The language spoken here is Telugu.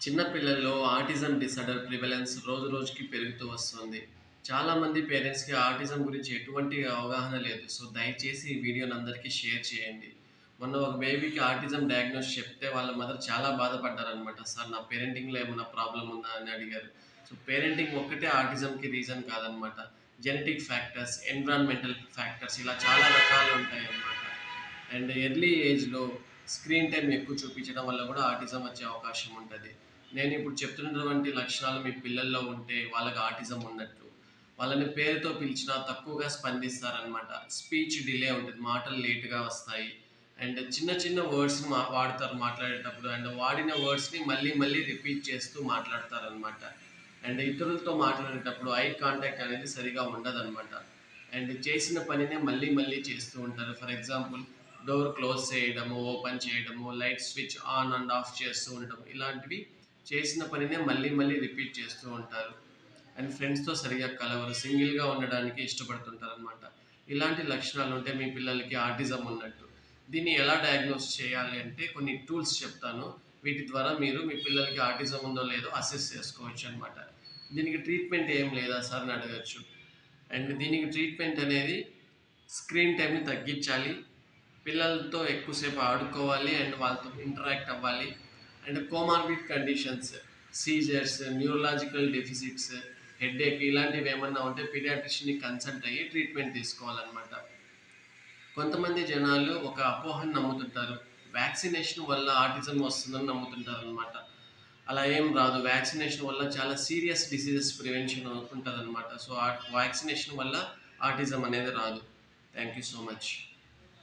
చిన్న పిల్లల్లో ఆటిజం డిసార్డర్ ప్రివలెన్స్ రోజు రోజుకి పెరుగుతూ వస్తుంది. చాలామంది పేరెంట్స్‌కి ఆటిజం గురించి ఎటువంటి అవగాహన లేదు. సో, దయచేసి ఈ వీడియోని అందరికీ షేర్ చేయండి. మొన్న ఒక బేబీకి ఆటిజం డయాగ్నోస్ చెప్తే వాళ్ళ మదర్ చాలా బాధపడ్డారనమాట. సార్ నా పేరెంటింగ్‌లో ఏమన్నా ప్రాబ్లమ్ ఉందా అని అడిగారు. సో, పేరెంటింగ్ ఒక్కటే ఆటిజంకి రీజన్ కాదనమాట. జెనెటిక్ ఫ్యాక్టర్స్, ఎన్విరాన్మెంటల్ ఫ్యాక్టర్స్ ఇలా చాలా రకాలు ఉంటాయన్నమాట. అండ్ ఎర్లీ ఏజ్‌లో స్క్రీన్ టైమ్ ఎక్కువ చూపించడం వల్ల కూడా ఆటిజం వచ్చే అవకాశం ఉంటది. నేను ఇప్పుడు చెప్తున్నటువంటి లక్షణాలు మీ పిల్లల్లో ఉంటే వాళ్ళకి ఆటిజం ఉన్నట్లు. వాళ్ళని పేరుతో పిలిచినా తక్కువగా స్పందిస్తారనమాట. స్పీచ్ డిలే ఉంటది. మాటలు లేట్‌గా వస్తాయి. అండ్ చిన్న చిన్న వర్డ్స్‌ని వాడతారు మాట్లాడేటప్పుడు. అండ్ వాడిన వర్డ్స్‌ని మళ్ళీ మళ్ళీ రిపీట్ చేస్తూ మాట్లాడతారనమాట. అండ్ ఇతరులతో మాట్లాడేటప్పుడు ఐ కాంటాక్ట్ అనేది సరిగ్గా ఉండదనమాట. అండ్ చేసిన పనినే మళ్ళీ మళ్ళీ చేస్తూ ఉంటారు. ఫర్ ఎగ్జాంపుల్ డోర్ క్లోజ్ చేయడము, ఓపెన్ చేయడము, light switch on and of చేస్తూ ఉండడం. ఇలాంటివి చేసిన పనినే మళ్ళీ మళ్ళీ రిపీట్ చేస్తూ ఉంటారు. అండ్ ఫ్రెండ్స్‌తో సరిగ్గా కలవరు. సింగిల్‌గా ఉండడానికి ఇష్టపడుతుంటారనమాట. ఇలాంటి లక్షణాలు ఉంటే మీ పిల్లలకి ఆటిజం ఉన్నట్టు. దీన్ని ఎలా డయాగ్నోస్ చేయాలి అంటే కొన్ని టూల్స్ చెప్తాను. వీటి ద్వారా మీరు మీ పిల్లలకి ఆటిజం ఉందో లేదో అసెస్ చేసుకోవచ్చనమాట. దీనికి ట్రీట్మెంట్ ఏం లేదా సార్ అని అడగొచ్చు. అండ్ దీనికి ట్రీట్మెంట్ అనేది స్క్రీన్ టైమ్‌ని తగ్గించాలి. పిల్లలతో ఎక్కువసేపు ఆడుకోవాలి అండ్ వాళ్ళతో ఇంటరాక్ట్ అవ్వాలి. And comorbid conditions, seizures, neurological deficits, headache ఇలాంటివి ఏమన్నా ఉంటే పీడియాట్రిషియన్‌ని కన్సల్ట్ అయ్యి ట్రీట్మెంట్ తీసుకోవాలనమాట. కొంతమంది జనాలు ఒక అపోహను నమ్ముతుంటారు. వ్యాక్సినేషన్ వల్ల ఆటిజం వస్తుందని నమ్ముతుంటారనమాట. అలా ఏం రాదు. వ్యాక్సినేషన్ వల్ల చాలా సీరియస్ డిసీజెస్ ప్రివెన్షన్ ఉంటదనమాట. సో, ఆ వ్యాక్సినేషన్ వల్ల ఆటిజం అనేది రాదు. Thank you so much.